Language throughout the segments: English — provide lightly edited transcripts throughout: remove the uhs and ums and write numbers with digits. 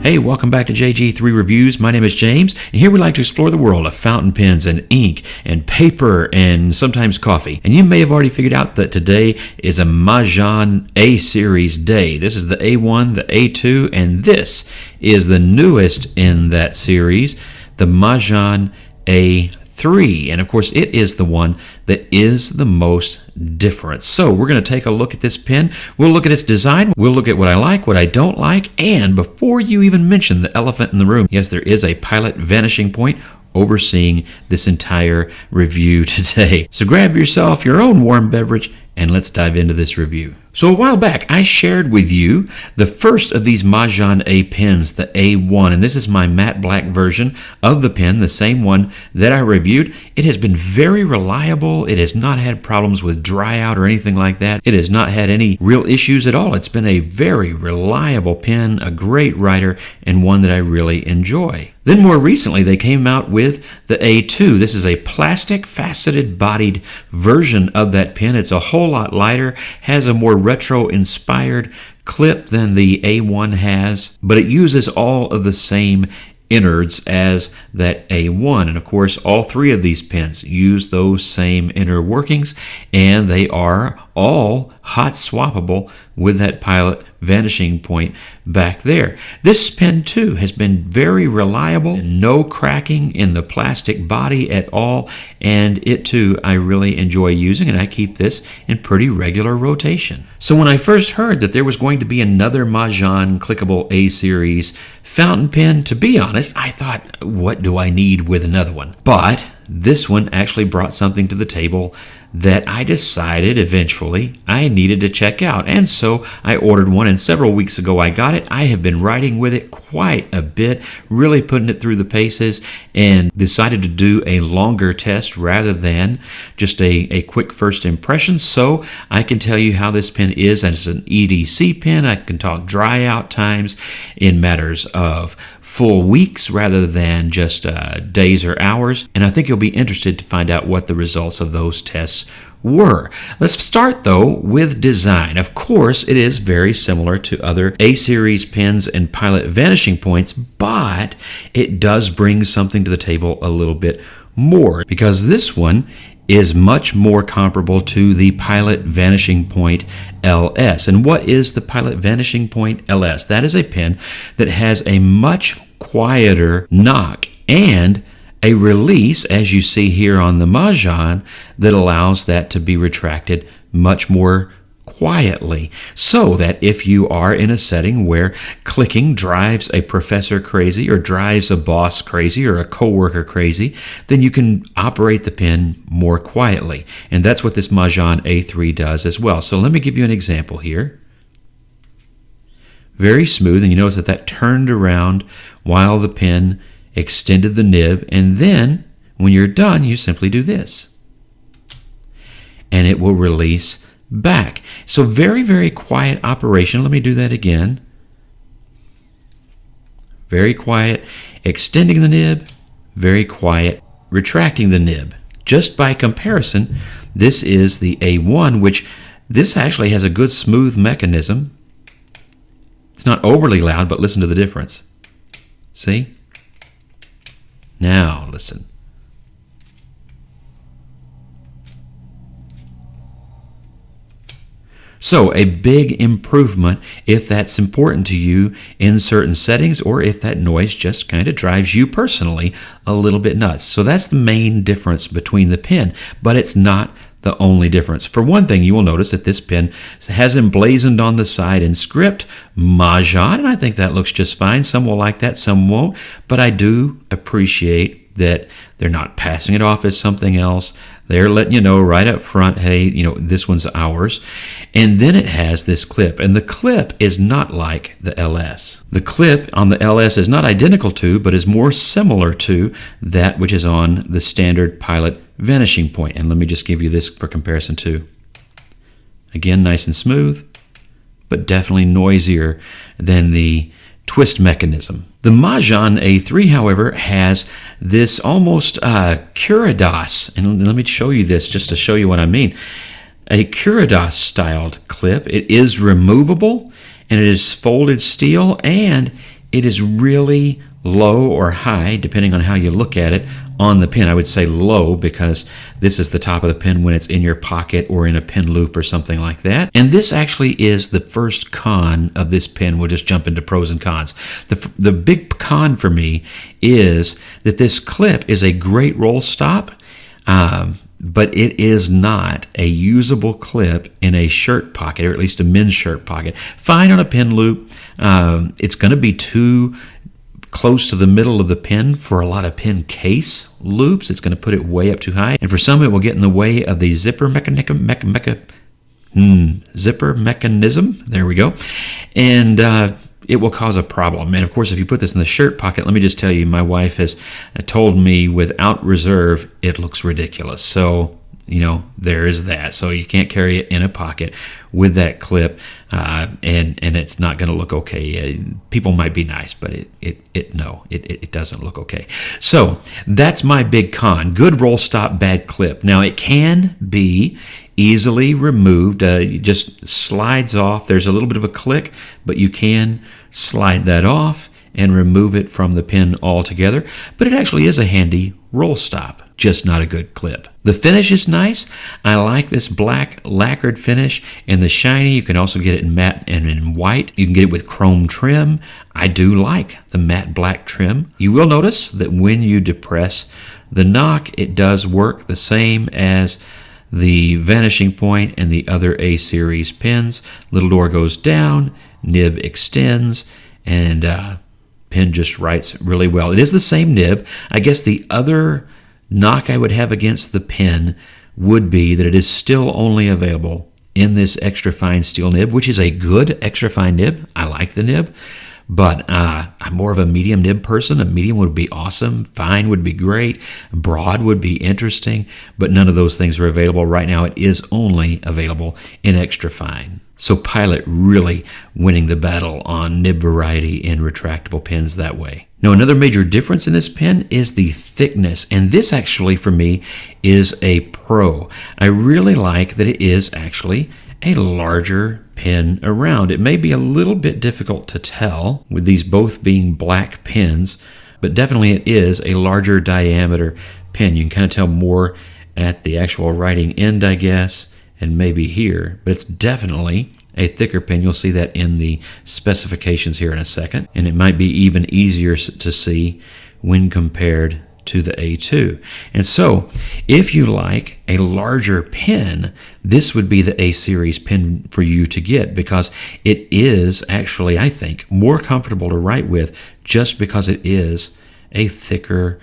Hey, welcome back to JG3 Reviews. My name is James, and here we like to explore the world of fountain pens and ink and paper and sometimes coffee. And you may have already figured out that today is a Majohn A-Series day. This is the A1, the A2, and this is the newest in that series, the Majohn A3. And of course, it is the one that is the most different. So we're going to take a look at this pen. We'll look at its design. We'll look at what I like, what I don't like. And before you even mention the elephant in the room, yes, there is a pilot vanishing point overseeing this entire review today. So grab yourself your own warm beverage and let's dive into this review. So a while back, I shared with you the first of these Majohn A pens, the A1, and this is my matte black version of the pen, the same one that I reviewed. It has been very reliable. It has not had problems with dry out or anything like that. It has not had any real issues at all. It's been a very reliable pen, a great writer, and one that I really enjoy. Then more recently, they came out with the A2. This is a plastic faceted bodied version of that pen. It's a whole lot lighter, has a more retro-inspired clip than the A1 has, but it uses all of the same innards as that A1. And of course, all three of these pens use those same inner workings, and they are all hot swappable with that pilot vanishing point back there. This pen too has been very reliable, no cracking in the plastic body at all, and it too I really enjoy using, and I keep this in pretty regular rotation. So when I first heard that there was going to be another Majohn clickable A-Series fountain pen, to be honest, I thought, what do I need with another one? But this one actually brought something to the table that I decided eventually I needed to check out. And so I ordered one, and several weeks ago I got it. I have been writing with it quite a bit, really putting it through the paces, and decided to do a longer test rather than just a quick first impression. So I can tell you how this pen is as an EDC pen. I can talk dry out times in matters of full weeks rather than just days or hours. And I think you'll be interested to find out what the results of those tests were. Let's start though with design. Of course, it is very similar to other A-Series pens and pilot vanishing points, but it does bring something to the table a little bit more, because this one is much more comparable to the Pilot Vanishing Point LS. And what is the Pilot Vanishing Point LS? That is a pen that has a much quieter knock and a release, as you see here on the Majohn, that allows that to be retracted much more quietly, so that if you are in a setting where clicking drives a professor crazy or drives a boss crazy or a coworker crazy, then you can operate the pen more quietly. And that's what this Majohn A3 does as well. So let me give you an example here. Very smooth, and you notice that turned around while the pen extended the nib, and then when you're done, you simply do this, and it will release back. So very, very quiet operation. Let me do that again. Very quiet, extending the nib, very quiet, retracting the nib. Just by comparison, this is the A1, which this actually has a good smooth mechanism. It's not overly loud, but listen to the difference. See? Now listen. So a big improvement if that's important to you in certain settings, or if that noise just kind of drives you personally a little bit nuts. So that's the main difference between the pen, but it's not the only difference. For one thing, you will notice that this pen has emblazoned on the side in script Majohn, and I think that looks just fine. Some will like that, some won't, but I do appreciate that they're not passing it off as something else. They're letting you know right up front, hey, this one's ours. And then it has this clip, and the clip is not like the LS. The clip on the LS is not identical to, but is more similar to that which is on the standard Pilot Vanishing Point. And let me just give you this for comparison too. Again, nice and smooth, but definitely noisier than the twist mechanism. The Majohn A3, however, has this almost Curadas, and let me show you this just to show you what I mean. A Curadas styled clip. It is removable, and it is folded steel, and it is really low or high, depending on how you look at it, on the pin. I would say low because this is the top of the pin when it's in your pocket or in a pin loop or something like that. And this actually is the first con of this pin. We'll just jump into pros and cons. The big con for me is that this clip is a great roll stop, but it is not a usable clip in a shirt pocket, or at least a men's shirt pocket. Fine on a pin loop. It's going to be too close to the middle of the pin for a lot of pin case loops. It's going to put it way up too high. And for some, it will get in the way of the zipper mechanism. There we go. And it will cause a problem. And of course, if you put this in the shirt pocket, let me just tell you, my wife has told me without reserve, it looks ridiculous. So, there is that. So you can't carry it in a pocket with that clip, and it's not going to look okay. People might be nice, but it doesn't look okay. So that's my big con. Good roll stop, bad clip. Now it can be easily removed. It just slides off. There's a little bit of a click, but you can slide that off and remove it from the pin altogether. But it actually is a handy roll stop, just not a good clip. The finish is nice. I like this black lacquered finish and the shiny. You can also get it in matte and in white. You can get it with chrome trim. I do like the matte black trim. You will notice that when you depress the knock, it does work the same as the vanishing point and the other A-series pins. Little door goes down, nib extends, and pin just writes really well. It is the same nib. I guess the other knock I would have against the pin would be that it is still only available in this extra fine steel nib, which is a good extra fine nib. I like the nib, but I'm more of a medium nib person. A medium would be awesome. Fine would be great. Broad would be interesting, but none of those things are available right now. It is only available in extra fine. So Pilot really winning the battle on nib variety in retractable pins that way. Now, another major difference in this pen is the thickness, and this actually for me is a pro. I really like that it is actually a larger pen around. It may be a little bit difficult to tell with these both being black pens, but definitely it is a larger diameter pen. You can kind of tell more at the actual writing end, I guess, and maybe here, but it's definitely a thicker pen. You'll see that in the specifications here in a second, and it might be even easier to see when compared to the A2. And so, if you like a larger pen, this would be the A-Series pen for you to get, because it is actually, I think, more comfortable to write with just because it is a thicker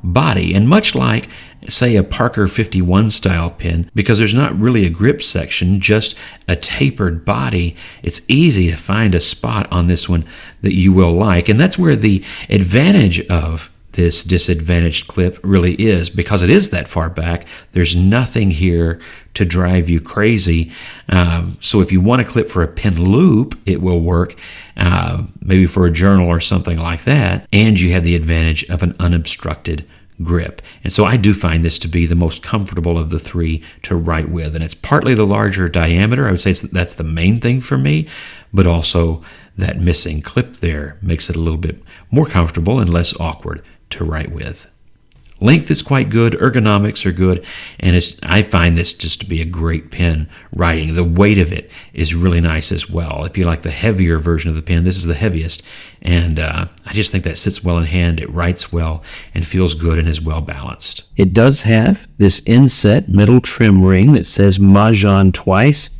body. And much like, say, a Parker 51 style pen, because there's not really a grip section, just a tapered body, it's easy to find a spot on this one that you will like. And that's where the advantage of this disadvantaged clip really is, because it is that far back. There's nothing here to drive you crazy. So if you want a clip for a pen loop, it will work, maybe for a journal or something like that, and you have the advantage of an unobstructed grip. And so I do find this to be the most comfortable of the three to write with. And it's partly the larger diameter. I would say that's the main thing for me, but also that missing clip there makes it a little bit more comfortable and less awkward to write with. Length is quite good, ergonomics are good, and I find this just to be a great pen writing. The weight of it is really nice as well. If you like the heavier version of the pen, this is the heaviest, and I just think that sits well in hand. It writes well and feels good and is well balanced. It does have this inset metal trim ring that says Majohn twice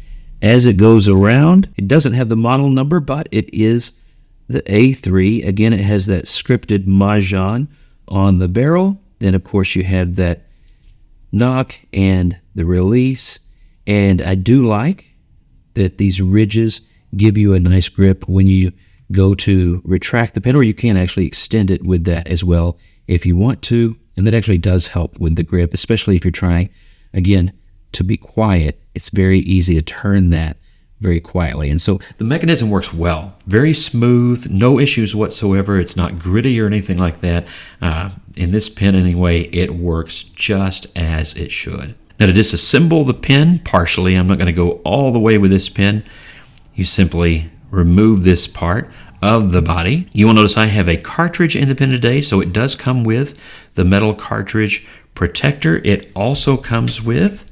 as it goes around. It doesn't have the model number, but it is the A3. Again, it has that scripted Majohn on the barrel. Then, of course, you have that knock and the release. And I do like that these ridges give you a nice grip when you go to retract the pen, or you can actually extend it with that as well if you want to. And that actually does help with the grip, especially if you're trying, again, to be quiet. It's very easy to turn that very quietly. And so the mechanism works well, very smooth, no issues whatsoever. It's not gritty or anything like that. In this pen anyway, it works just as it should. Now, to disassemble the pen partially, I'm not going to go all the way with this pen. You simply remove this part of the body. You will notice I have a cartridge in the pen today, so it does come with the metal cartridge protector. It also comes with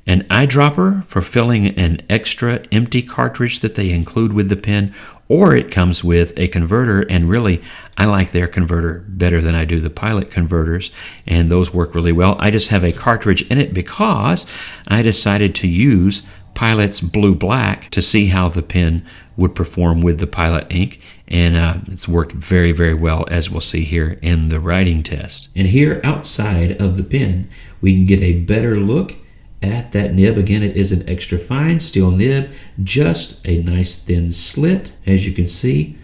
an eyedropper for filling an extra empty cartridge that they include with the pen, or it comes with a converter, and really, I like their converter better than I do the Pilot converters, and those work really well. I just have a cartridge in it because I decided to use Pilot's Blue Black to see how the pen would perform with the Pilot ink, and it's worked very, very well, as we'll see here in the writing test. And here outside of the pen, we can get a better look at that nib. Again, it is an extra fine steel nib, just a nice thin slit. As you can see,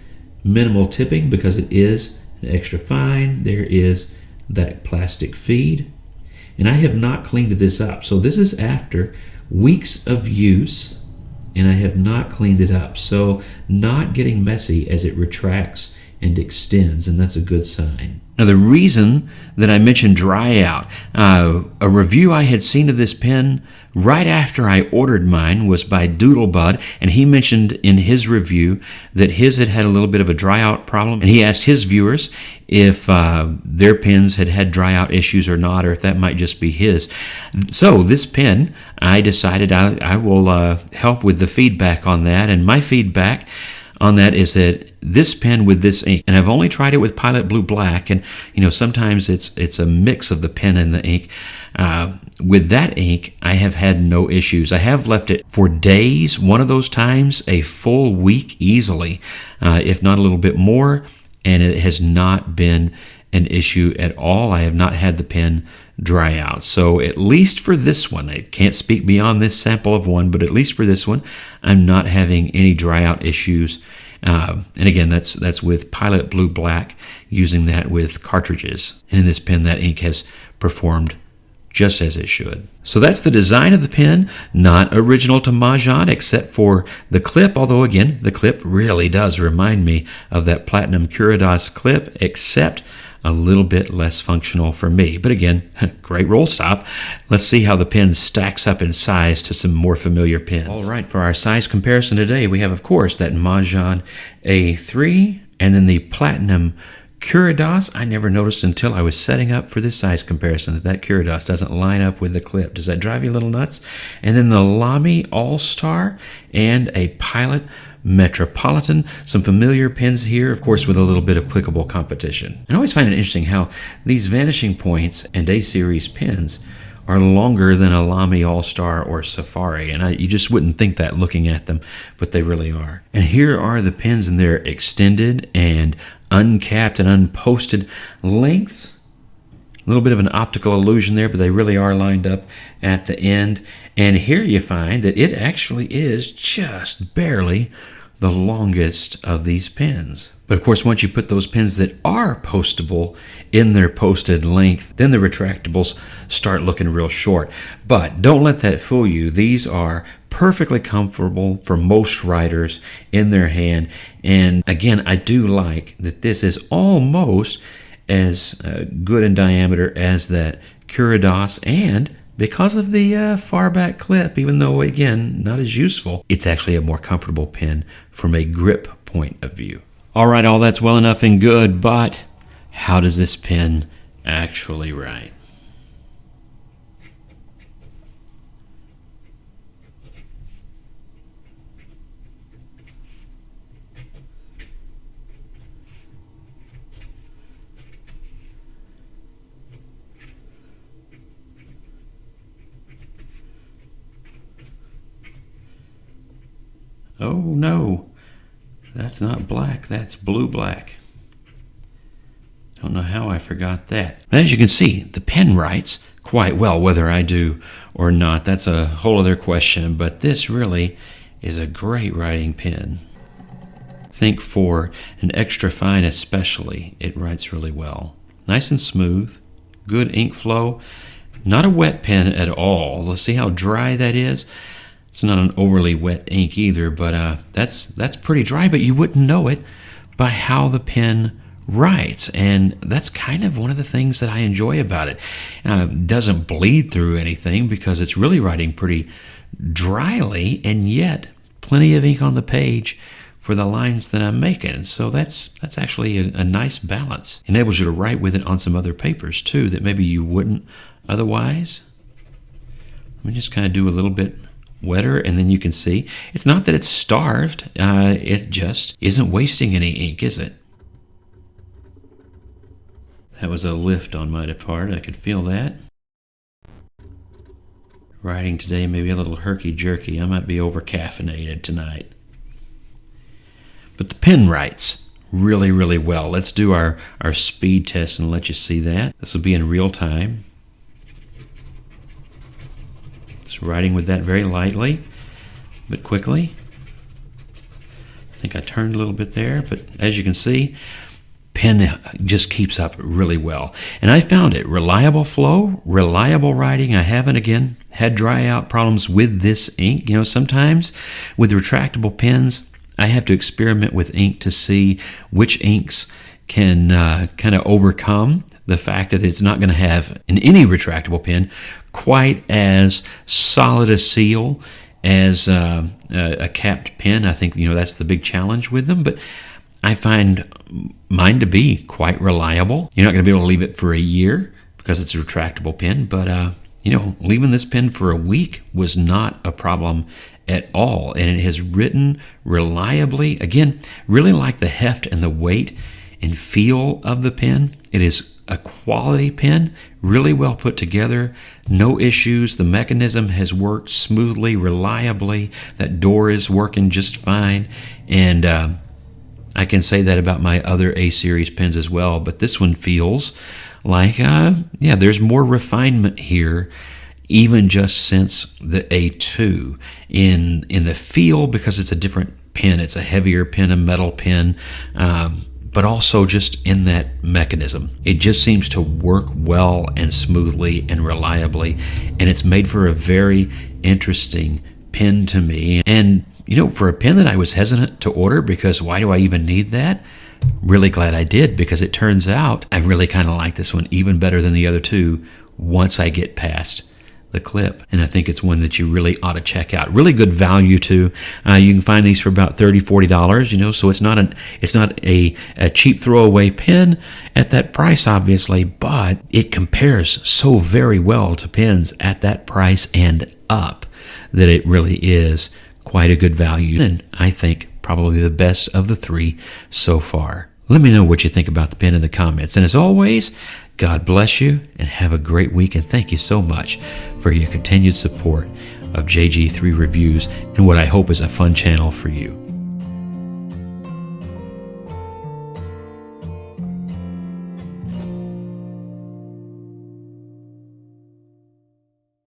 minimal tipping because it is an extra fine. There is that plastic feed. And I have not cleaned this up. So this is after weeks of use, and I have not cleaned it up. So not getting messy as it retracts and extends, and that's a good sign. Now, the reason that I mentioned dry out, a review I had seen of this pen right after I ordered mine was by Doodlebud, and he mentioned in his review that his had a little bit of a dry out problem, and he asked his viewers if their pens had dry out issues or not, or if that might just be his. So this pen, I decided I will help with the feedback on that, and my feedback on that is that this pen with this ink, and I've only tried it with Pilot Blue Black, and sometimes it's a mix of the pen and the ink. With that ink, I have had no issues. I have left it for days, one of those times a full week easily, if not a little bit more, and it has not been an issue at all. I have not had the pen dry out. So at least for this one, I can't speak beyond this sample of one, but at least for this one, I'm not having any dry out issues. And again, that's with Pilot Blue Black, using that with cartridges. And in this pen, that ink has performed just as it should. So that's the design of the pen, not original to Majohn except for the clip, although again, the clip really does remind me of that Platinum Curados clip, except a little bit less functional for me. But again, great roll stop. Let's see how the pen stacks up in size to some more familiar pens. All right, for our size comparison today, we have, of course, that Majohn A3 and then the Platinum Curados. I never noticed until I was setting up for this size comparison that Curados doesn't line up with the clip. Does that drive you a little nuts? And then the Lamy All-Star and a Pilot Metropolitan, some familiar pens here, of course, with a little bit of clickable competition. And I always find it interesting how these Vanishing Points and A-Series pens are longer than a Lamy All-Star or Safari, and you just wouldn't think that looking at them, but they really are. And here are the pens in their extended and uncapped and unposted lengths. A little bit of an optical illusion there, but they really are lined up at the end. And here you find that it actually is just barely the longest of these pens. But of course, once you put those pens that are postable in their posted length, then the retractables start looking real short. But don't let that fool you. These are perfectly comfortable for most writers in their hand. And again, I do like that this is almost as good in diameter as that Curados, and because of the far back clip, even though again not as useful, it's actually a more comfortable pen from a grip point of view. All right, all that's well enough and good, but how does this pen actually write? Oh no, that's not black, that's blue black. Don't know how I forgot that. But as you can see, the pen writes quite well, whether I do or not. That's a whole other question, but this really is a great writing pen. I think for an extra fine especially, it writes really well. Nice and smooth, good ink flow, not a wet pen at all. Let's see how dry that is. It's not an overly wet ink either, but that's pretty dry, but you wouldn't know it by how the pen writes, and that's kind of one of the things that I enjoy about it. It doesn't bleed through anything because it's really writing pretty dryly, and yet plenty of ink on the page for the lines that I'm making. So that's actually a nice balance. Enables you to write with it on some other papers too that maybe you wouldn't otherwise. Let me just kind of do a little bit wetter, and then you can see it's not that it's starved. It just isn't wasting any ink, is it? That was a lift on my part. I could feel that. Writing today maybe a little herky-jerky. I might be over-caffeinated tonight. But the pen writes really, really well. Let's do our speed test and let you see that. This will be in real time. Just writing with that very lightly, but quickly. I think I turned a little bit there, but as you can see, pen just keeps up really well. And I found it. Reliable flow, reliable writing. I haven't, again, had dry out problems with this ink. You know, sometimes with retractable pens, I have to experiment with ink to see which inks can kind of overcome the fact that it's not going to have, in any retractable pen, quite as solid a seal as a capped pen. I think, you know, that's the big challenge with them. But I find mine to be quite reliable. You're not going to be able to leave it for a year because it's a retractable pen, but you know, leaving this pen for a week was not a problem at all, and it has written reliably. Again, really like the heft and the weight and feel of the pen. It is a quality pen, really well put together, no issues. The mechanism has worked smoothly, reliably. That door is working just fine, and I can say that about my other A-Series pens as well, but this one feels like, yeah, there's more refinement here, even just since the A2 in the feel, because it's a different pen. It's a heavier pen, a metal pen, but also just in that mechanism. It just seems to work well and smoothly and reliably, and it's made for a very interesting pen to me. And you know, for a pen that I was hesitant to order because why do I even need that? Really glad I did, because it turns out I really kind of like this one even better than the other two once I get past the clip. And I think it's one that you really ought to check out. Really good value too. You can find these for about $30, $40, you know, so it's not a cheap throwaway pen at that price, obviously, but it compares so very well to pens at that price and up that it really is quite a good value, and I think probably the best of the three so far. Let me know what you think about the pen in the comments. And as always, God bless you and have a great week. And thank you so much for your continued support of JG3 Reviews and what I hope is a fun channel for you.